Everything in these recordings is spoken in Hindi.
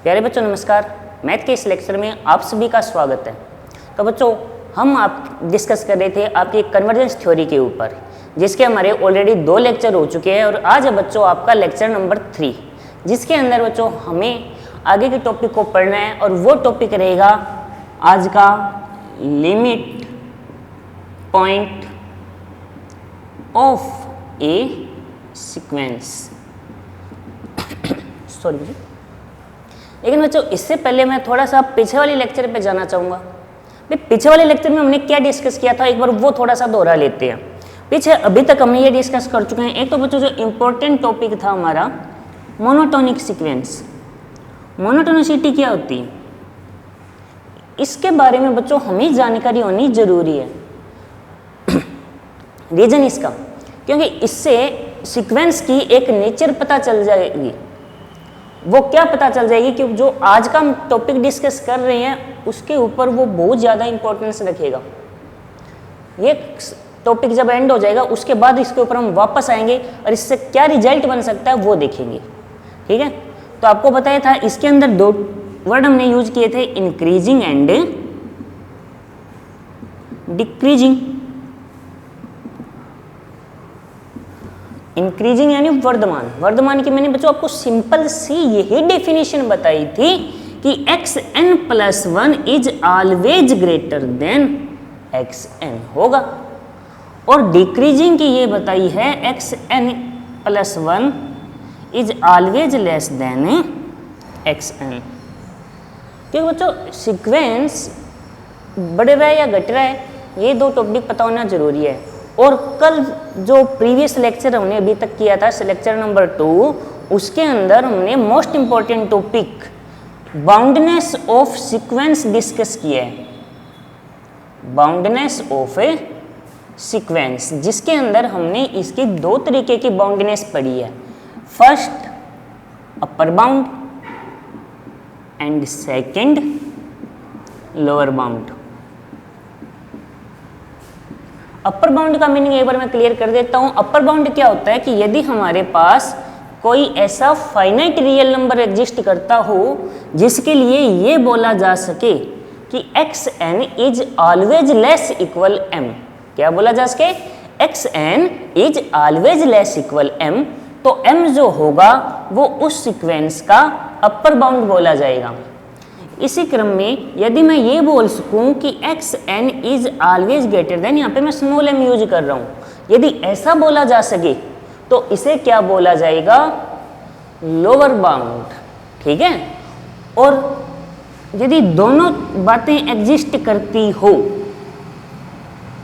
प्यारे बच्चों नमस्कार। मैथ के इस लेक्चर में आप सभी का स्वागत है। तो बच्चों हम आप डिस्कस कर रहे थे आपकी कन्वर्जेंस थ्योरी के ऊपर, जिसके हमारे ऑलरेडी 2 लेक्चर हो चुके हैं और आज है बच्चों आपका लेक्चर नंबर 3, जिसके अंदर बच्चों हमें आगे के टॉपिक को पढ़ना है और वो टॉपिक रहेगा आज का limit point of a sequence. Sorry जी, लेकिन बच्चों इससे पहले मैं थोड़ा सा पीछे वाले लेक्चर पे जाना चाहूँगा। पीछे वाले लेक्चर में हमने क्या डिस्कस किया था, एक बार वो थोड़ा सा दोहरा लेते हैं। पीछे अभी तक हमने ये डिस्कस कर चुके हैं। एक तो बच्चों जो इम्पोर्टेंट टॉपिक था हमारा मोनोटोनिक सीक्वेंस, मोनोटोनिसिटी क्या होती है, इसके बारे में बच्चों हमें जानकारी होनी जरूरी है। रीजन इसका क्योंकि इससे सीक्वेंस की एक नेचर पता चल जाएगी। वो क्या पता चल जाएगी कि जो आज का हम टॉपिक डिस्कस कर रहे हैं उसके ऊपर वो बहुत ज़्यादा इंपॉर्टेंस रखेगा। ये टॉपिक जब एंड हो जाएगा उसके बाद इसके ऊपर हम वापस आएंगे और इससे क्या रिजल्ट बन सकता है वो देखेंगे। ठीक है, तो आपको बताया था इसके अंदर 2 वर्ड हमने यूज किए थे, इंक्रीजिंग एंड डिक्रीजिंग। इंक्रीजिंग यानी वर्धमान, वर्धमान की मैंने बच्चों आपको सिंपल सी यही डेफिनेशन बताई थी कि xn+1 is always greater than xn होगा, और डिक्रीजिंग की ये बताई है xn+1 is always less than xn। क्योंकि बच्चों सीक्वेंस बढ़ रहा है या घट रहा है, ये 2 टॉपिक पता होना जरूरी है। और कल जो प्रीवियस लेक्चर हमने अभी तक किया था लेक्चर नंबर 2, उसके अंदर हमने most important topic boundness of sequence discuss किया है। बाउंडनेस ऑफ ए सीक्वेंस, जिसके अंदर हमने इसकी 2 तरीके की बाउंडनेस पढ़ी है। First upper bound and second lower bound. Upper bound का मीनिंग एक बार मैं क्लियर कर देता हूं। अपर बाउंड क्या होता है कि यदि हमारे पास कोई ऐसा फाइनाइट रियल नंबर एग्जिस्ट करता हो जिसके लिए ये बोला जा सके कि xn is always less equal m। क्या बोला जा सके? xn is always less equal m, तो m जो होगा वो उस सीक्वेंस का अपर बाउंड बोला जाएगा। इसी क्रम में यदि मैं ये बोल सकूं कि xn is always greater than, यहाँ पे मैं स्मॉल m यूज कर रहा हूं, यदि ऐसा बोला जा सके तो इसे क्या बोला जाएगा? Lower bound. ठीक है, और यदि दोनों बातें एग्जिस्ट करती हो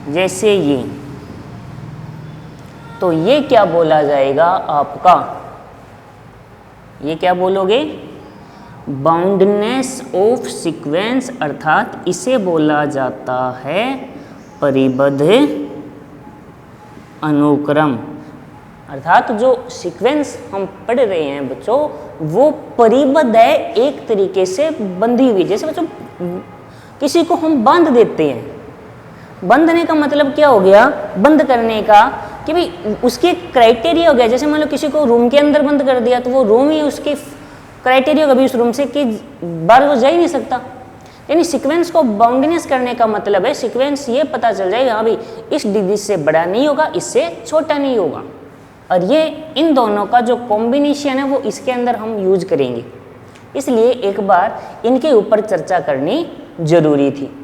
जैसे ये, तो ये क्या बोला जाएगा आपका? ये क्या बोलोगे? बाउंडनेस ऑफ सीक्वेंस, अर्थात इसे बोला जाता है परिबद्ध अनुक्रम। अर्थात जो सीक्वेंस हम पढ़ रहे हैं बच्चों वो परिबद्ध है, एक तरीके से बंधी हुई। जैसे बच्चों किसी को हम बांध देते हैं, बंधने का मतलब क्या हो गया? बंद करने का कि भाई उसकी एक क्राइटेरिया हो गया। जैसे मान लो किसी को रूम के अंदर बंद कर दिया तो वो रूम ही उसकी क्राइटेरिया कभी उस रूम से कि बाहर वो जा ही नहीं सकता। यानी सीक्वेंस को बाउंडनेस करने का मतलब है सीक्वेंस ये पता चल जाएगा हाँ भाई इस डिग्री से बड़ा नहीं होगा, इससे छोटा नहीं होगा। और ये इन दोनों का जो कॉम्बिनेशन है वो इसके अंदर हम यूज करेंगे, इसलिए एक बार इनके ऊपर चर्चा करनी जरूरी थी।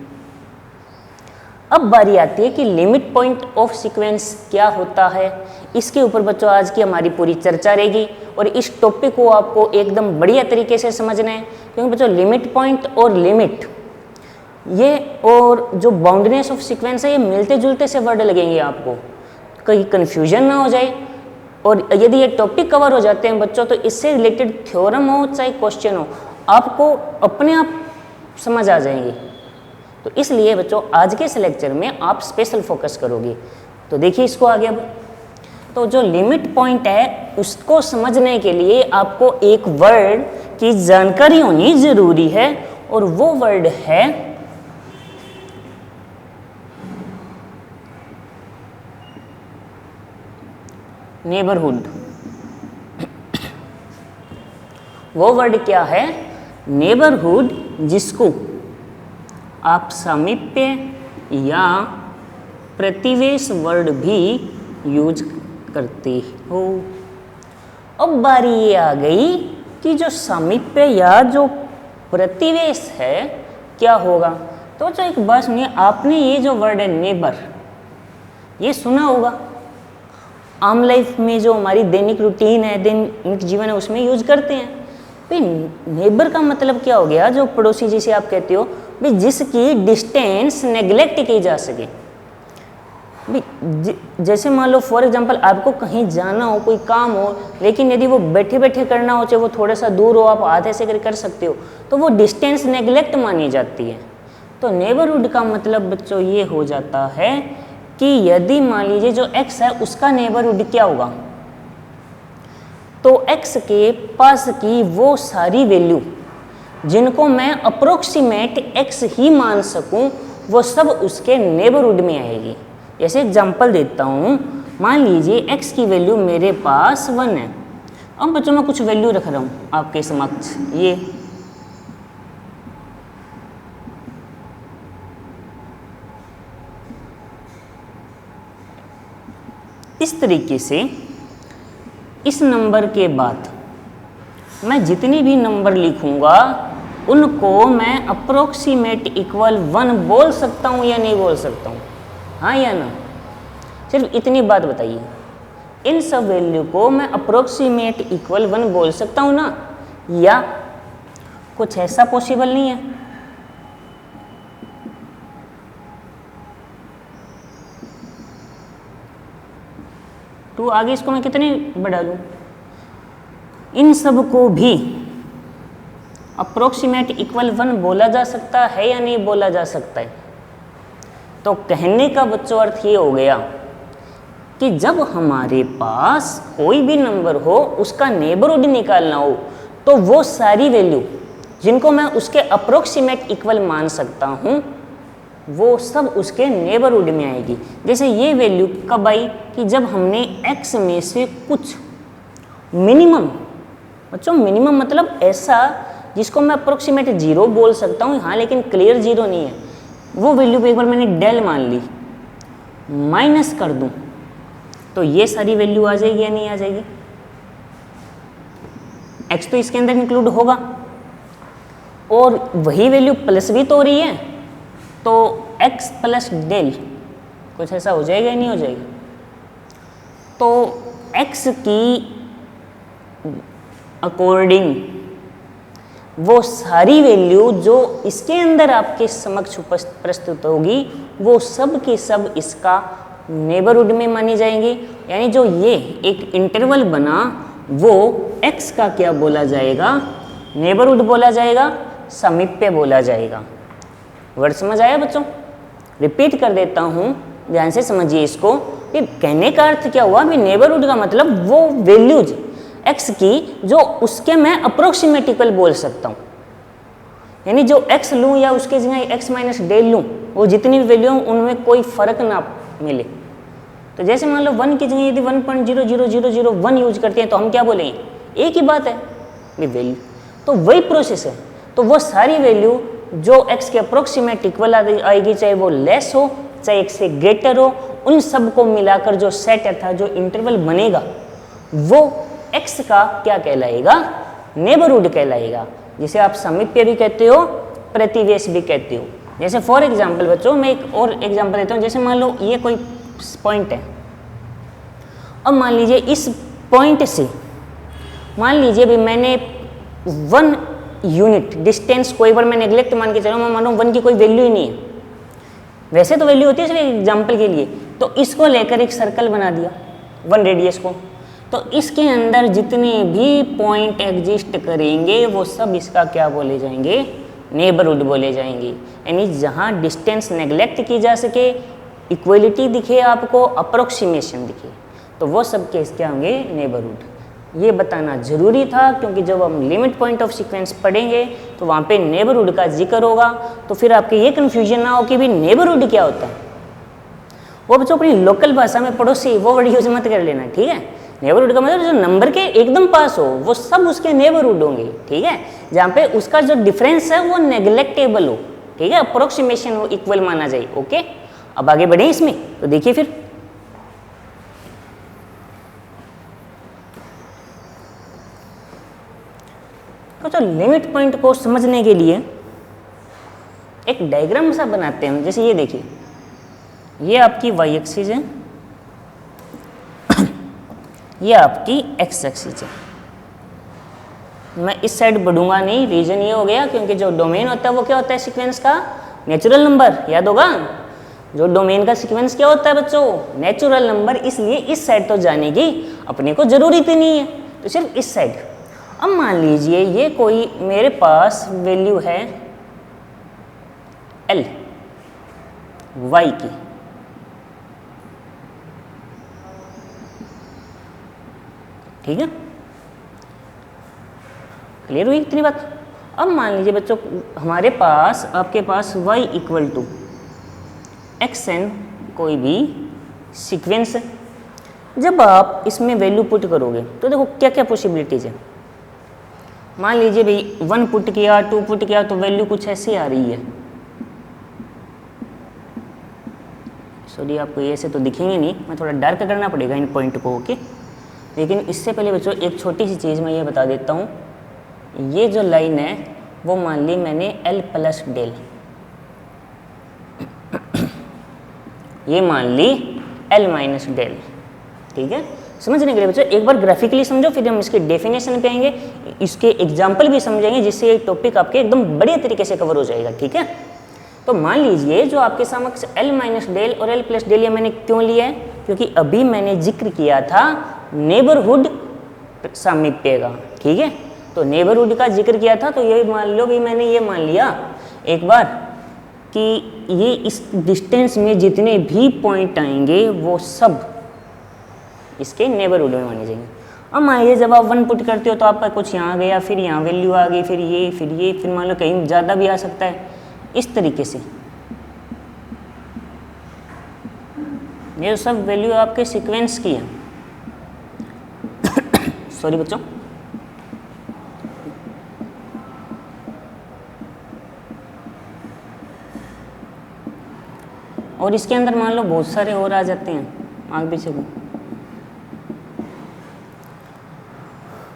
अब बारी आती है कि लिमिट पॉइंट ऑफ सीक्वेंस क्या होता है। इसके ऊपर बच्चों आज की हमारी पूरी चर्चा रहेगी और इस टॉपिक को आपको एकदम बढ़िया तरीके से समझना है, क्योंकि बच्चों लिमिट पॉइंट और लिमिट ये और जो बाउंडनेस ऑफ सीक्वेंस है ये मिलते जुलते से वर्ड लगेंगे आपको, कहीं कन्फ्यूजन ना हो जाए। और यदि ये टॉपिक कवर हो जाते हैं बच्चों तो इससे रिलेटेड थ्योरम हो चाहे क्वेश्चन हो आपको अपने आप समझ आ जाएंगे। तो इसलिए बच्चों आज के इस लेक्चर में आप स्पेशल फोकस करोगे। तो देखिए इसको आगे। अब तो जो लिमिट पॉइंट है उसको समझने के लिए आपको एक वर्ड की जानकारी होनी जरूरी है और वो वर्ड है नेबरहुड। वो वर्ड क्या है? नेबरहुड जिसको आप सामीप्य या प्रतिवेश वर्ड भी यूज करते हो। अब बारी ये आ गई कि जो सामीप्य या जो प्रतिवेश है क्या होगा। तो जो एक बात सुनिए, आपने ये जो वर्ड है नेबर, ये सुना होगा आम लाइफ में, जो हमारी दैनिक रूटीन है, दैनिक जीवन है, उसमें यूज करते हैं। भाई नेबर का मतलब क्या हो गया, जो पड़ोसी जिसे आप कहते हो, भाई जिसकी डिस्टेंस नेग्लेक्ट की जा सके। जैसे मान लो फॉर एग्जांपल आपको कहीं जाना हो, कोई काम हो, लेकिन यदि वो बैठे बैठे करना हो, चाहे वो थोड़ा सा दूर हो, आप हाथ ऐसे कर सकते हो, तो वो डिस्टेंस नेग्लेक्ट मानी जाती है। तो नेबरहुड का मतलब बच्चों ये हो जाता है कि यदि मान लीजिए जो x है उसका नेबरहुड क्या होगा, तो x के पास की वो सारी वैल्यू जिनको मैं अप्रोक्सीमेट x ही मान सकूं, वो सब उसके नेबरहुड में आएगी। जैसे एग्जांपल देता हूँ, मान लीजिए x की वैल्यू मेरे पास 1 है। अब बच्चों मैं कुछ वैल्यू रख रहा हूँ आपके समक्ष, ये इस तरीके से इस नंबर के बाद मैं जितने भी नंबर लिखूंगा उनको मैं अप्रोक्सीमेट इक्वल 1 बोल सकता हूँ या नहीं बोल सकता हूँ, हाँ या ना? सिर्फ इतनी बात बताइए, इन सब वैल्यू को मैं अप्रोक्सीमेट इक्वल 1 बोल सकता हूँ ना, या कुछ ऐसा पॉसिबल नहीं है? तो आगे इसको मैं कितने बढ़ा लूँ? इन सब को भी अप्रोक्सीमेट इक्वल 1 बोला जा सकता है या नहीं बोला जा सकता है? तो कहने का बच्चों अर्थ ये हो गया कि जब हमारे पास कोई भी नंबर हो, उसका नेबरहुड निकालना हो, तो वो सारी वैल्यू जिनको मैं उसके अप्रोक्सीमेट इक्वल मान सकता हूँ, वो सब उसके नेबरहुड में आएगी। जैसे ये वैल्यू कब आई कि जब हमने x में से कुछ मिनिमम, बच्चों मिनिमम मतलब ऐसा जिसको मैं अप्रोक्सीमेट 0 बोल सकता हूँ, हाँ लेकिन क्लियर 0 नहीं है, वो वैल्यू पे एक बार मैंने डेल मान ली, माइनस कर दूं, तो ये सारी वैल्यू आ जाएगी या नहीं आ जाएगी? x तो इसके अंदर इंक्लूड होगा, और वही वैल्यू प्लस भी तो हो रही है, तो x प्लस डेल कुछ ऐसा हो जाएगा या नहीं हो जाएगा? तो x की अकॉर्डिंग वो सारी वैल्यू जो इसके अंदर आपके समक्ष प्रस्तुत होगी, वो सब की सब इसका नेबरहुड में मानी जाएंगी। यानी जो ये एक इंटरवल बना, वो x का क्या बोला जाएगा? नेबरहुड बोला जाएगा, समीप्य बोला जाएगा। वर्ड समझ आया बच्चों? रिपीट कर देता हूँ, ध्यान से समझिए इसको। कि कहने का अर्थ क्या हुआ? भी नेबरहुड का मतलब वो वैल्यूज x की जो उसके मैं अप्रोक्सीमेट इक्वल बोल सकता हूँ, यानी जो x लूँ या उसके जगह x माइनस डेल लूँ, वो जितनी भी वैल्यू हो उनमें कोई फर्क ना मिले। तो जैसे मान लो 1 की जगह यदि 1.00001 यूज करते हैं, तो हम क्या बोलेंगे? एक ही बात है वैल्यू, तो वही प्रोसेस है। तो वो सारी वैल्यू जो x के अप्रोक्सीमेट इक्वल आएगी, चाहे वो लेस हो चाहे x से ग्रेटर हो, उन सब को मिलाकर जो सेट अर्थात जो इंटरवल बनेगा, वो x का क्या कहलाएगा? नेबरहुड कहलाएगा, जिसे आप समीप्य भी कहते हो, प्रतिवेश भी कहते हो। जैसे फॉर एग्जाम्पल बच्चों, मैं एक और एग्जाम्पल देता हूँ। जैसे मान लो ये कोई पॉइंट है, अब मान लीजिए इस पॉइंट से मान लीजिए भी मैंने 1 यूनिट डिस्टेंस को एक बार मैं नेग्लेक्ट मान के चलो, मैं मानो 1 की कोई वैल्यू ही नहीं है, वैसे तो वैल्यू होती है सिर्फ एग्जाम्पल के लिए। तो इसको लेकर एक सर्कल बना दिया 1 रेडियस को, तो इसके अंदर जितने भी पॉइंट एग्जिस्ट करेंगे वो सब इसका क्या बोले जाएंगे? नेबरहुड बोले जाएंगे। यानी जहाँ डिस्टेंस नेग्लेक्ट की जा सके, इक्वलिटी दिखे आपको, अप्रोक्सीमेशन दिखे, तो वो सब केस क्या होंगे? नेबरहुड। ये बताना जरूरी था, क्योंकि जब हम लिमिट पॉइंट ऑफ सीक्वेंस पढ़ेंगे तो वहाँ पे नेबरहुड का जिक्र होगा, तो फिर आपके ये कन्फ्यूजन ना हो कि भी नेबरहुड क्या होता है। वो बच्चों अपनी लोकल भाषा में पड़ोसी वो वर्ड यूज मत कर लेना, ठीक है? नेबरहुड का मतलब जो नंबर के एकदम पास हो वो सब उसके नेबरहुड होंगे, ठीक है, जहाँ पे उसका जो डिफरेंस है वो नेग्लेक्टेबल हो, ठीक है, अप्रोक्सीमेशन हो, इक्वल माना जाए। ओके, अब आगे बढ़े इसमें, तो देखिए फिर तो लिमिट पॉइंट को समझने के लिए एक डायग्राम सा बनाते हैं। जैसे ये देखिए, ये आपकी वाई एक्सिस है, ये आपकी एक्स एक्सिस है। मैं इस साइड बढ़ूंगा नहीं, रीजन ये हो गया क्योंकि जो डोमेन होता है वो क्या होता है सीक्वेंस का, नेचुरल नंबर, याद होगा। जो डोमेन का सीक्वेंस क्या होता है बच्चों, नेचुरल नंबर, इसलिए इस साइड तो जाने की अपने को जरूरत ही नहीं है, तो सिर्फ इस साइड। अब मान लीजिए ये कोई मेरे पास वैल्यू है L y की, ठीक है, क्लियर हुई इतनी बात। अब मान लीजिए बच्चों हमारे पास, आपके पास y equal to x n कोई भी सीक्वेंस है। जब आप इसमें वैल्यू पुट करोगे तो देखो क्या क्या पॉसिबिलिटीज है। मान लीजिए भाई 1 पुट किया, 2 पुट किया, तो वैल्यू कुछ ऐसी आ रही है। सॉरी आपको ये ऐसे तो दिखेंगे नहीं, मैं थोड़ा डार्क करना पड़ेगा इन पॉइंट को। ओके, लेकिन इससे पहले बच्चों एक छोटी सी चीज़ मैं ये बता देता हूँ। ये जो लाइन है वो मान ली मैंने L प्लस डेल, ये मान ली L माइनस डेल, ठीक है। समझने के लिए बच्चों एक बार ग्राफिकली समझो, फिर हम इसके डेफिनेशन पे आएंगे, इसके एग्जाम्पल भी समझेंगे, जिससे ये टॉपिक आपके एकदम बढ़िया तरीके से कवर हो जाएगा, ठीक है। तो मान लीजिए जो आपके समक्ष L माइनस डेल और L प्लस डेल ये मैंने क्यों लिया है, क्योंकि अभी मैंने जिक्र किया था नेबरहुड सामीप्य का, ठीक है। तो नेबरहुड का जिक्र किया था, तो ये मान लो भी मैंने ये मान लिया एक बार कि ये इस डिस्टेंस में जितने भी पॉइंट आएंगे वो सब इसके नेबरहुड में माने जाएंगे। अब मान लीजिए जब आप 1 पुट करते हो तो आपका कुछ यहाँ गया, फिर यहाँ वैल्यू आ गई, फिर ये, फिर मान लो कहीं ज़्यादा भी आ सकता है, इस तरीके से ये सब वैल्यू आपके सीक्वेंस की है। सॉरी बच्चों, और इसके अंदर मान लो बहुत सारे और आ जाते हैं आगे पीछे को।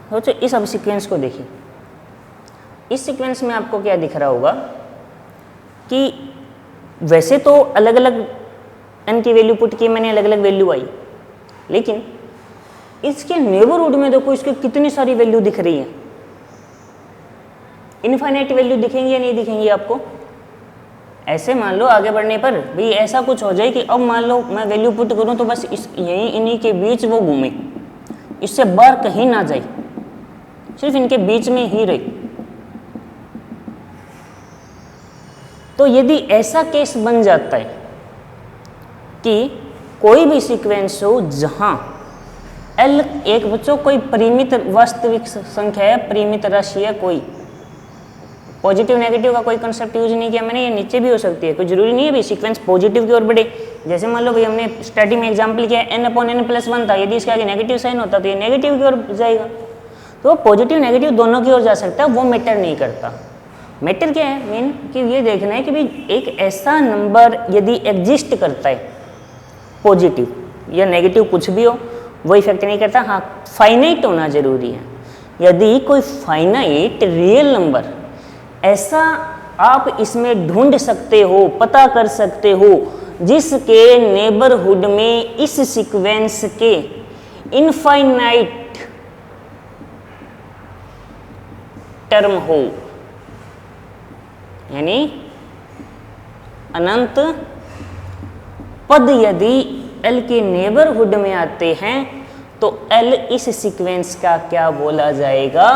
सोचो इस अब सीक्वेंस को देखिए, इस सीक्वेंस में आपको क्या दिख रहा होगा कि वैसे तो अलग अलग n की वैल्यू पुट की मैंने, अलग अलग वैल्यू आई, लेकिन इसके नेबरहुड में देखो इसके कितनी सारी वैल्यू दिख रही है। इनफाइनाइट वैल्यू दिखेंगी या नहीं दिखेंगी आपको। ऐसे मान लो आगे बढ़ने पर भी ऐसा कुछ हो जाए कि अब मान लो मैं वैल्यू पुट करूं तो बस इस यही इन्हीं के बीच वो घूमे, इससे बाहर कहीं ना जाए, सिर्फ इनके बीच में ही रहे। तो यदि ऐसा केस बन जाता है कि कोई भी सीक्वेंस हो जहां L एक बच्चों कोई परिमित वास्तविक संख्या है, परिमित राशि है, कोई पॉजिटिव नेगेटिव का कोई कंसेप्ट यूज नहीं किया मैंने, ये नीचे भी हो सकती है, कोई जरूरी नहीं है भाई सीक्वेंस पॉजिटिव की ओर बढ़े। जैसे मान लो भाई हमने स्टार्टिंग में एग्जांपल किया n/n+1 था, यदि इसके आगे नेगेटिव साइन होता तो ये नेगेटिव की ओर जाएगा। तो पॉजिटिव नेगेटिव दोनों की ओर जा सकता है, वो मैटर नहीं करता। मैटर क्या है मेन कि ये देखना है कि भाई एक ऐसा नंबर यदि एग्जिस्ट करता है, पॉजिटिव या नेगेटिव कुछ भी हो वो इफेक्ट नहीं करता, हाँ फाइनाइट होना जरूरी है। यदि कोई फाइनाइट रियल नंबर ऐसा आप इसमें ढूंढ सकते हो, पता कर सकते हो, जिसके नेबरहुड में इस सीक्वेंस के इनफाइनाइट टर्म हो, यानी अनंत पद यदि L के नेबरहुड में आते हैं तो L इस सीक्वेंस का क्या बोला जाएगा,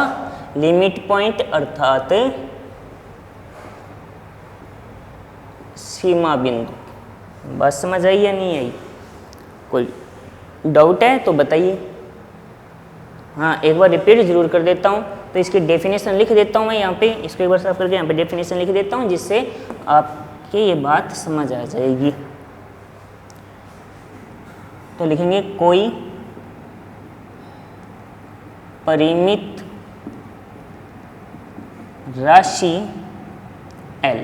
लिमिट पॉइंट अर्थात सीमा बिंदु। बस समझ आई या नहीं आई, कोई डाउट है तो बताइए। हाँ एक बार रिपीट जरूर कर देता हूँ, तो इसकी डेफिनेशन लिख देता हूँ मैं यहाँ पे, इसको एक बार साफ करके यहाँ पे डेफिनेशन लिख देता हूँ, जिससे आपके ये बात समझ आ जाएगी। तो लिखेंगे कोई परिमित राशि L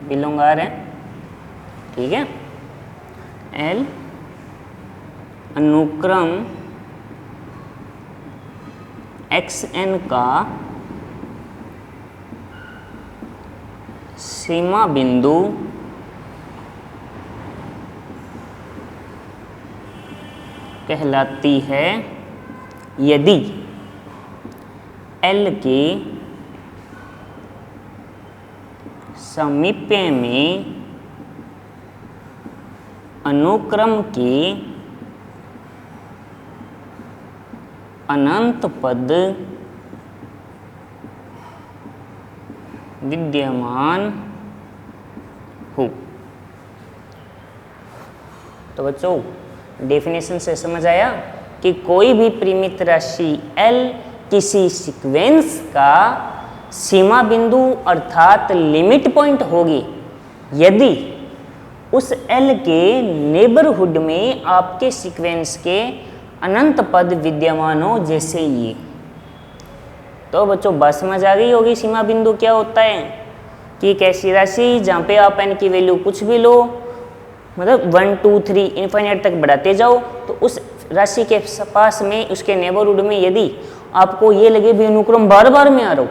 बिलोंग आ रहे हैं, ठीक है। L अनुक्रम xn का सीमा बिंदु कहलाती है यदि L के समीप्य में अनुक्रम के अनंत पद विद्यमान हो। तो बच्चों डेफिनेशन से समझ आया कि कोई भी परिमित राशि L किसी सीक्वेंस का सीमा बिंदु अर्थात लिमिट पॉइंट होगी यदि उस L के नेबरहुड में आपके सीक्वेंस के अनंत पद विद्यमान हो, जैसे ये। तो बच्चों बात समझ आ गई होगी सीमा बिंदु क्या होता है कि एक ऐसी राशि जहाँ पे आप n की वैल्यू कुछ भी लो, मतलब 1 2 3 इन्फाइनाइट तक बढ़ाते जाओ, तो उस राशि के पास में उसके नेबरहुड में यदि आपको ये लगे भी अनुक्रम बार बार में आ रहा हो,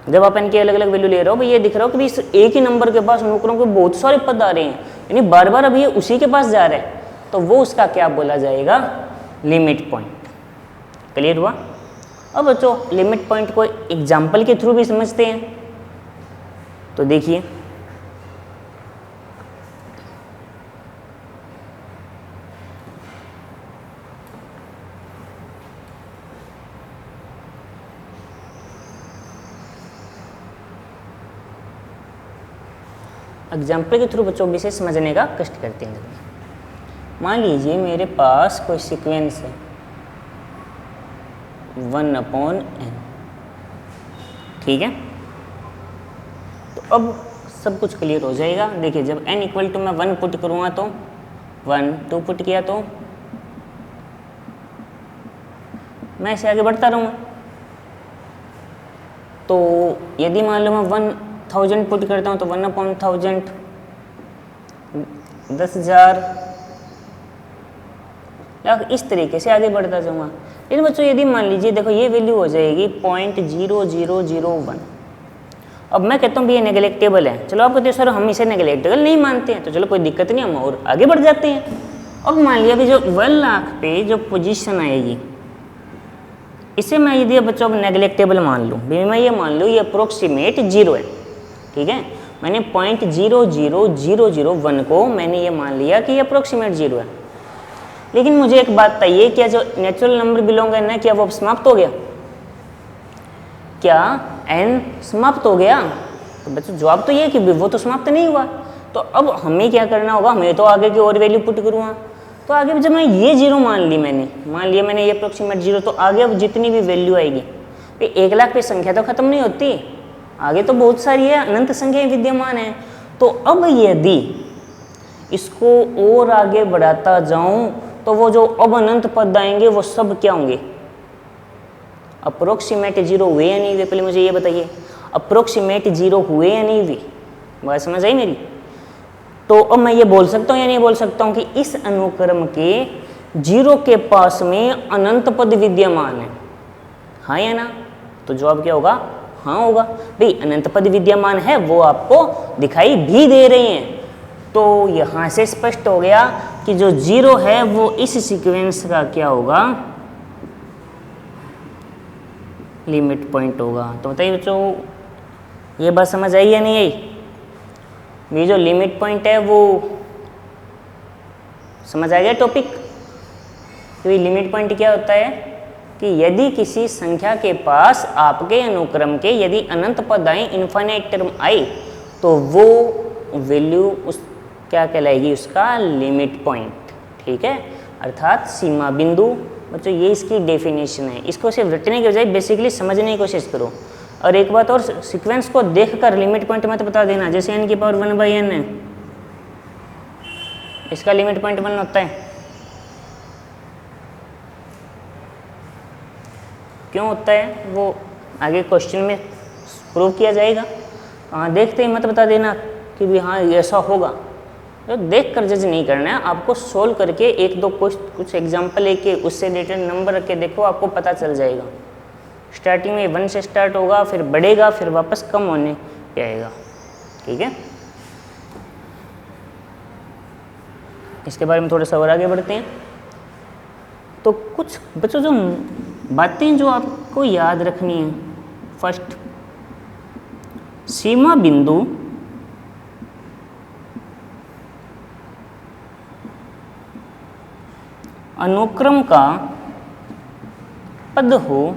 जब आप n की अलग अलग वैल्यू ले रहे हो भाई ये दिख रहा हो कि इस एक ही नंबर के पास अनुक्रम के बहुत सारे पद आ रहे हैं, यानी बार बार अब ये उसी के पास जा रहा है, तो वो उसका क्या बोला जाएगा, लिमिट पॉइंट। क्लियर हुआ। अब बच्चों लिमिट पॉइंट को एग्जाम्पल के थ्रू भी समझते हैं। तो देखिए एग्जाम्पल के थ्रू बच्चों विशेष समझने का कष्ट करते हैं। मान लीजिए मेरे पास कोई सीक्वेंस है 1/n, ठीक है। तो अब सब कुछ क्लियर हो जाएगा। देखिए जब n इक्वल टू मैं 1 पुट करूँगा तो 1, 2 पुट किया तो मैं ऐसे आगे बढ़ता रहूँगा। तो यदि मान लो मैं 1000 पुट करता हूँ तो 1/1000 10,000 या इस तरीके से आगे बढ़ता जाऊँगा। लेकिन बच्चों यदि मान लीजिए देखो ये वैल्यू हो जाएगी 0.0001। अब मैं कहता हूँ भी ये नेगलेक्टेबल है, चलो आप कहते हो सर हम इसे नेगलेक्टेबल नहीं मानते हैं, तो चलो कोई दिक्कत नहीं, हम और आगे बढ़ जाते हैं। अब मान लिया भी जो 1 लाख पे जो पोजीशन आएगी इसे मैं यदि बच्चों अब नेगलेक्टेबल मान लूँ, भी मैं ये मान लूँ ये अप्रोक्सीमेट 0 है, ठीक है। मैंने 0.00001 को मैंने ये मान लिया कि ये अप्रोक्सीमेट 0 है। लेकिन मुझे एक बात बताइए, क्या जो नेचुरल नंबर बिलोंग है क्या वो समाप्त हो गया? क्या n समाप्त हो गया? तो बच्चों जवाब तो ये है कि वो तो समाप्त नहीं हुआ। तो अब हमें क्या करना होगा, हमें तो आगे की और वैल्यू पुट करूँगा। तो आगे जब मैं ये 0 मान लिया मैंने ये अप्रोक्सीमेट 0, तो आगे अब जितनी भी वैल्यू आएगी 1 लाख पे संख्या तो खत्म नहीं होती, आगे तो बहुत सारी है, अनंत संख्याएं विद्यमान है। तो अब यदि इसको और आगे बढ़ाता जाऊं तो वो जो अब अनंत पद आएंगे वो सब क्या होंगे, अप्रोक्सीमेट 0 हुए या नहीं हुए? पहले मुझे ये बताइए, अप्रोक्सीमेट 0 हुए या नहीं हुए? बात समझ आई मेरी? तो अब मैं ये बोल सकता हूँ या नहीं बोल सकता हूँ कि इस अनुक्रम के 0 के पास में अनंत पद विद्यमान है, हाँ या ना? तो जवाब क्या होगा, हाँ होगा। भाई अनंत पद विद्यमान है, वो आपको दिखाई भी दे रहे हैं। तो यहाँ से स्पष्ट हो गया कि जो 0 है वो इस सीक्वेंस का क्या होगा, लिमिट पॉइंट होगा। तो बताइए बच्चों ये बात समझ आई या नहीं आई? ये जो लिमिट पॉइंट है वो समझ आ गया टॉपिक? तो ये लिमिट पॉइंट क्या होता है कि यदि किसी संख्या के पास आपके अनुक्रम के यदि अनंत पद आए, इनफाइनाइट टर्म आए, तो वो वैल्यू उस क्या कहलाएगी, उसका लिमिट पॉइंट, ठीक है, अर्थात सीमा बिंदु। बच्चों ये इसकी डेफिनेशन है, इसको सिर्फ रटने के बजाय बेसिकली समझने की कोशिश करो। और एक बात और, सीक्वेंस को देखकर लिमिट पॉइंट मत बता देना। जैसे n की पावर 1/n है, इसका लिमिट पॉइंट 1 होता है। क्यों होता है वो आगे क्वेश्चन में प्रूव किया जाएगा। देखते ही मत बता देना कि भी हाँ ऐसा होगा, तो देख कर जज नहीं करना है, आपको सोल्व करके एक दो कुछ एग्जाम्पल लेके उससे रिलेटेड नंबर रख के देखो, आपको पता चल जाएगा। स्टार्टिंग में 1 से स्टार्ट होगा, फिर बढ़ेगा, फिर वापस कम होने पे आएगा। ठीक है, इसके बारे में थोड़ा सा और आगे बढ़ते हैं। तो कुछ बच्चों जो बातें जो आपको याद रखनी है, फर्स्ट सीमा बिंदु अनुक्रम का पद हो,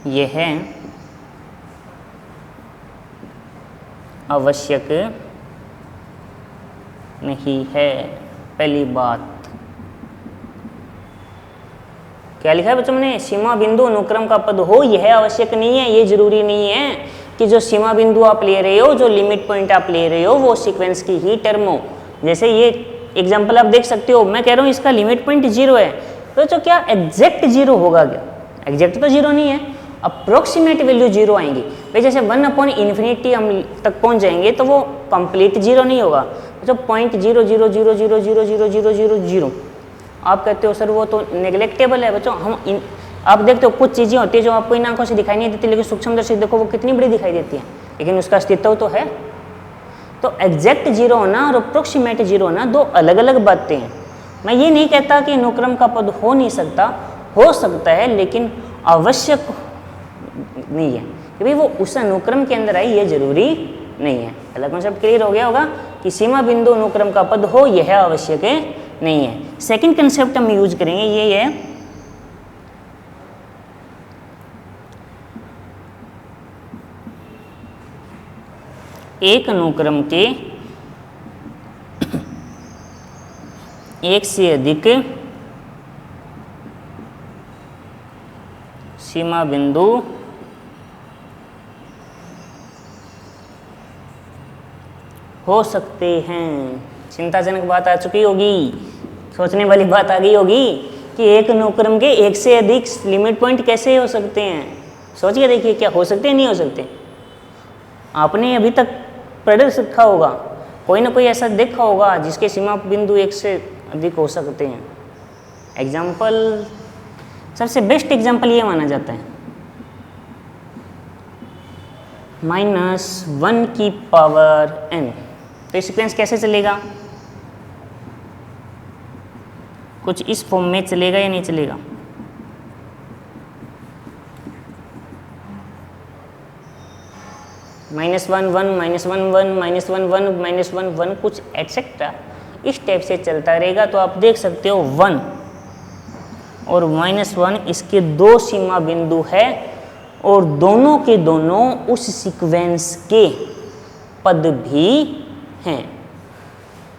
यह आवश्यक नहीं है। पहली बात क्या लिखा है बच्चों ने, सीमा बिंदु अनुक्रम का पद हो यह आवश्यक नहीं है। ये जरूरी नहीं है कि जो सीमा बिंदु आप ले रहे हो, जो लिमिट पॉइंट आप ले रहे हो, वो सीक्वेंस की ही टर्म हो। जैसे ये एग्जांपल आप देख सकते हो, मैं कह रहा हूँ इसका लिमिट पॉइंट 0 है, तो क्या एग्जैक्ट 0 होगा क्या? एग्जैक्ट तो 0 नहीं है, अप्रोक्सीमेट वैल्यू 0 आएंगी भाई। जैसे 1/∞ हम तक पहुंच जाएंगे तो वो कंप्लीट 0 नहीं होगा। जो 0.000000000 आप कहते हो सर वो तो नेग्लेक्टेबल है। बच्चों हम आप देखते हो कुछ चीज़ें होती है जो आपको इन आंखों से दिखाई नहीं देती, लेकिन सूक्ष्मदर्शी देखो वो कितनी बड़ी दिखाई देती है, लेकिन उसका अस्तित्व तो है। तो एग्जैक्ट 0 होना और अप्रोक्सीमेट 0 होना दो अलग अलग बातें हैं। मैं ये नहीं कहता कि अनुक्रम का पद हो नहीं सकता, हो सकता है, लेकिन आवश्यक नहीं है कि भाई वो उस अनुक्रम के अंदर आई, ये जरूरी नहीं है। पहला कॉन्सेप्ट क्लियर हो गया होगा कि सीमा बिंदु अनुक्रम का पद हो यह आवश्यक नहीं है। सेकंड कंसेप्ट हम यूज करेंगे, ये है एक अनुक्रम के एक से अधिक सीमा बिंदु हो सकते हैं। चिंताजनक बात आ चुकी होगी, सोचने वाली बात आ गई होगी कि एक अनुक्रम के एक से अधिक लिमिट पॉइंट कैसे हो सकते हैं। सोच के देखिए, क्या हो सकते हैं, नहीं हो सकते? आपने अभी तक पढ़ रखा होगा, कोई ना कोई ऐसा देखा होगा जिसके सीमा बिंदु एक से अधिक हो सकते हैं। एग्जाम्पल, सबसे बेस्ट एग्जाम्पल ये माना जाता है -1 की पावर n। तो ये सीक्वेंस कैसे चलेगा? कुछ इस फॉर्म में चलेगा या नहीं चलेगा? -1 1 -1 1 -1 1 -1 1 कुछ एटसेट्रा इस टाइप से चलता रहेगा। तो आप देख सकते हो 1 और -1 इसके दो सीमा बिंदु है और दोनों के दोनों उस सीक्वेंस के पद भी हैं।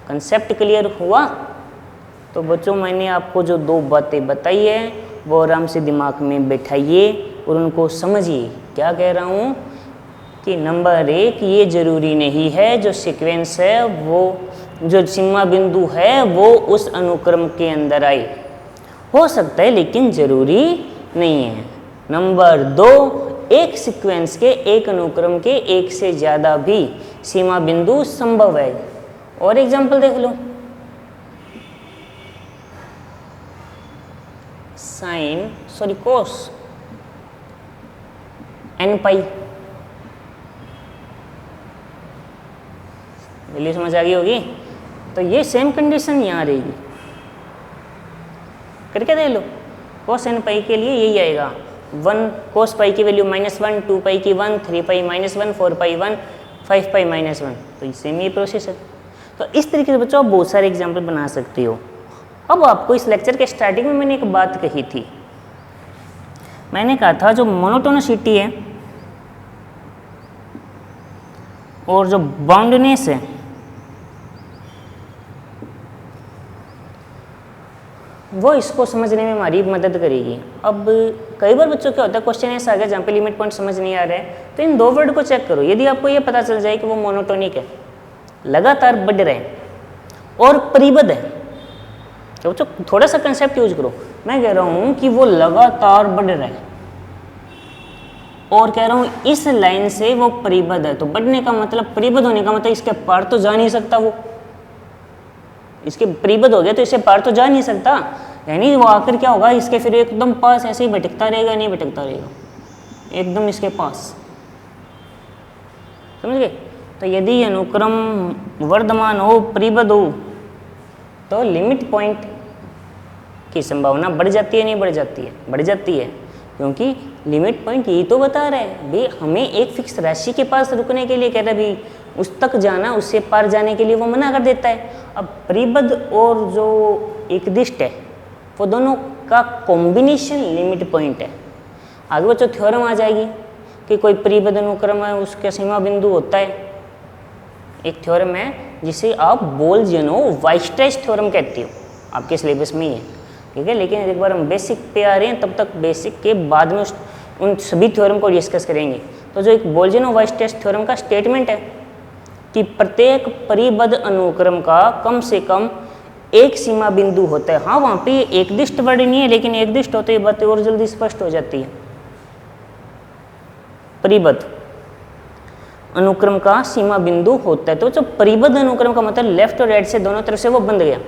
कंसेप्ट क्लियर हुआ? तो बच्चों मैंने आपको जो दो बातें बताई है वो आराम से दिमाग में बैठाइए और उनको समझिए। क्या कह रहा हूँ कि नंबर 1, ये जरूरी नहीं है जो सीक्वेंस है, वो जो सीमा बिंदु है वो उस अनुक्रम के अंदर आए। हो सकता है लेकिन जरूरी नहीं है। नंबर 2, एक सीक्वेंस के एक अनुक्रम के एक से ज़्यादा भी सीमा बिंदु संभव है। और एग्जाम्पल देख लो, कोस n पाई, वैल्यू समझ आ गई होगी। तो ये सेम कंडीशन यहाँ रहेगी, करके देख लो। कोस n पाई के लिए यही आएगा, 1 कोस पाई की वैल्यू -1, 2 पाई की 1, 3 पाई -1, 4 पाई 1, 5 पाई -1। तो ये सेम ये प्रोसेस है। तो इस तरीके से बच्चों आप बहुत सारे एग्जाम्पल बना सकते हो। अब आपको इस लेक्चर के स्टार्टिंग में मैंने एक बात कही थी, मैंने कहा था जो मोनोटोनिसिटी है और जो बाउंडनेस है वो इसको समझने में हमारी मदद करेगी। अब कई बार बच्चों क्या होता है, क्वेश्चन ऐसा आ गया जहाँ पे लिमिट पॉइंट समझ नहीं आ रहा है, तो इन दो वर्ड को चेक करो। यदि आपको ये पता चल जाए कि वो मोनोटोनिक है, लगातार बढ़ रहे हैं और परिबद्ध है, तो बच्चों थोड़ा सा कंसेप्ट यूज करो। मैं कह रहा हूँ कि वो लगातार बढ़ रहा है और कह रहा हूँ इस लाइन से वो परिबद्ध है, तो बढ़ने का मतलब, परिबद्ध होने का मतलब इसके पार तो जा नहीं सकता, वो इसके परिबद्ध हो गया तो इससे पार तो जा नहीं सकता, यानी वो आखिर क्या होगा, इसके फिर एकदम पास ऐसे ही भटकता रहेगा, नहीं भटकता रहेगा, एकदम इसके पास, समझ गए। तो यदि अनुक्रम वर्धमान हो, परिबद्ध हो, तो लिमिट पॉइंट की संभावना बढ़ जाती है, नहीं बढ़ जाती है? बढ़ जाती है, क्योंकि लिमिट पॉइंट यही तो बता रहा है भाई, हमें एक फिक्स राशि के पास रुकने के लिए कह रहा है भाई, उस तक जाना, उससे पार जाने के लिए वो मना कर देता है। अब परिबद्ध और जो एकदिष्ट है, वो दोनों का कॉम्बिनेशन लिमिट पॉइंट है। आगे बच्चों थ्योरम आ जाएगी कि कोई परिबद्ध अनुक्रम है, उसका सीमा बिंदु होता है। एक थ्योरम है जिसे आप बोल्स-ज़ेनोव-वाइस्ट्रास थ्योरम कहते हो, आपके सिलेबस में ही है, ठीक है। लेकिन एक बार हम बेसिक पे आ रहे हैं, तब तक बेसिक के बाद में उन सभी थ्योरम को डिस्कस करेंगे। तो जो एक बोल्स-ज़ेनोव-वाइस्ट्रास थ्योरम का स्टेटमेंट है कि प्रत्येक परिबद्ध अनुक्रम का कम से कम एक सीमा बिंदु होता है। हाँ, वहाँ पे एकदिष्ट वर्ड नहीं है, लेकिन एकदिष्ट होते ही बातें और जल्दी स्पष्ट हो जाती है। परिबद्ध अनुक्रम का सीमा बिंदु होता है, तो जो परिबद्ध अनुक्रम का मतलब लेफ्ट और राइट से दोनों तरफ से वो बंध गया।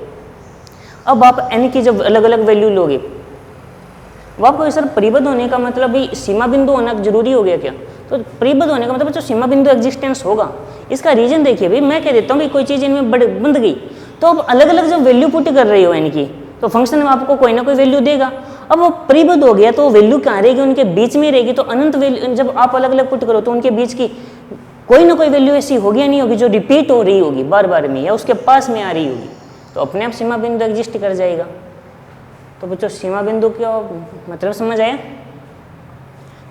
अब आप n की जब अलग अलग वैल्यू लोगे, वो आपको सर परिबद्ध होने का मतलब भी सीमा बिंदु होना जरूरी हो गया क्या? तो परिबद्ध होने का मतलब जो सीमा बिंदु एग्जिस्टेंस होगा, इसका रीजन देखिए भाई, मैं कह देता हूँ कि कोई चीज़ इनमें बंध गई, तो अब अलग अलग जब वैल्यू पुट कर रही हो n की, तो फंक्शन में आपको कोई ना कोई वैल्यू देगा। अब वो परिबद्ध हो गया तो वैल्यू कहाँ रहेगी? उनके बीच में रहेगी। तो अनंत वैल्यू जब आप अलग अलग पुट करो, तो उनके बीच की कोई ना कोई वैल्यू ऐसी होगी या नहीं होगी जो रिपीट हो रही होगी बार बार में, या उसके पास में आ रही होगी, तो अपने आप सीमा बिंदु एग्जिस्ट कर जाएगा। तो बच्चों सीमा बिंदु क्या मतलब समझ आया?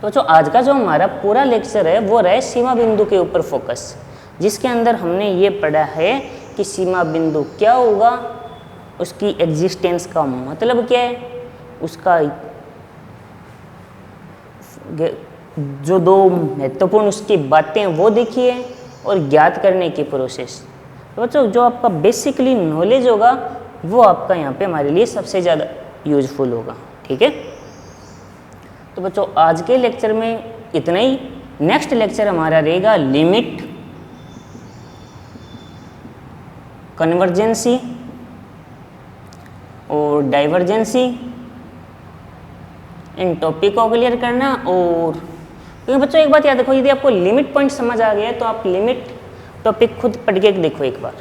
तो बच्चों आज का जो हमारा पूरा लेक्चर है वो रहे सीमा बिंदु के ऊपर फोकस, जिसके अंदर हमने ये पढ़ा है कि सीमा बिंदु क्या होगा, उसकी एग्जिस्टेंस का मतलब क्या है, उसका जो दो महत्वपूर्ण उसकी बातें वो देखिए, और ज्ञात करने की प्रोसेस। तो बच्चों जो आपका बेसिकली नॉलेज होगा वो आपका यहाँ पे हमारे लिए सबसे ज़्यादा यूजफुल होगा, ठीक है। तो बच्चों आज के लेक्चर में इतना ही। नेक्स्ट लेक्चर हमारा रहेगा लिमिट, कन्वर्जेंसी और डाइवर्जेंसी, इन टॉपिक को क्लियर करना। और क्योंकि बच्चों एक बात याद रखो, यदि आपको लिमिट पॉइंट समझ आ गया तो आप लिमिट टॉपिक खुद पढ़ के देखो एक बार।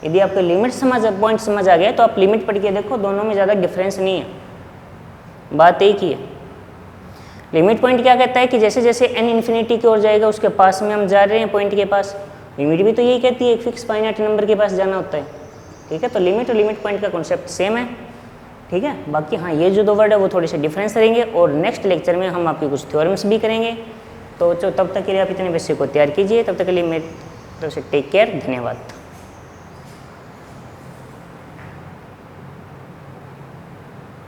यदि आपको लिमिट पॉइंट समझ आ गया तो आप लिमिट पढ़ के देखो, दोनों में ज़्यादा डिफरेंस नहीं है, बात एक ही है। लिमिट पॉइंट क्या कहता है कि जैसे जैसे n इन्फिनिटी की ओर जाएगा उसके पास में हम जा रहे हैं पॉइंट के पास। लिमिट भी तो यही कहती है एक फिक्स फाइनाइट नंबर के पास जाना होता है, ठीक है। तो लिमिट और लिमिट पॉइंट का कॉन्सेप्ट सेम है, ठीक है। बाकी हाँ, ये जो दो वर्ड है वो थोड़े से डिफरेंस रहेंगे, और नेक्स्ट लेक्चर में हम आपकी कुछ थ्योरम्स भी करेंगे। तो तब तक के लिए आप इतने बेसिक को तैयार कीजिए। तब तक के लिए मेरे तरफ से टेक केयर, धन्यवाद।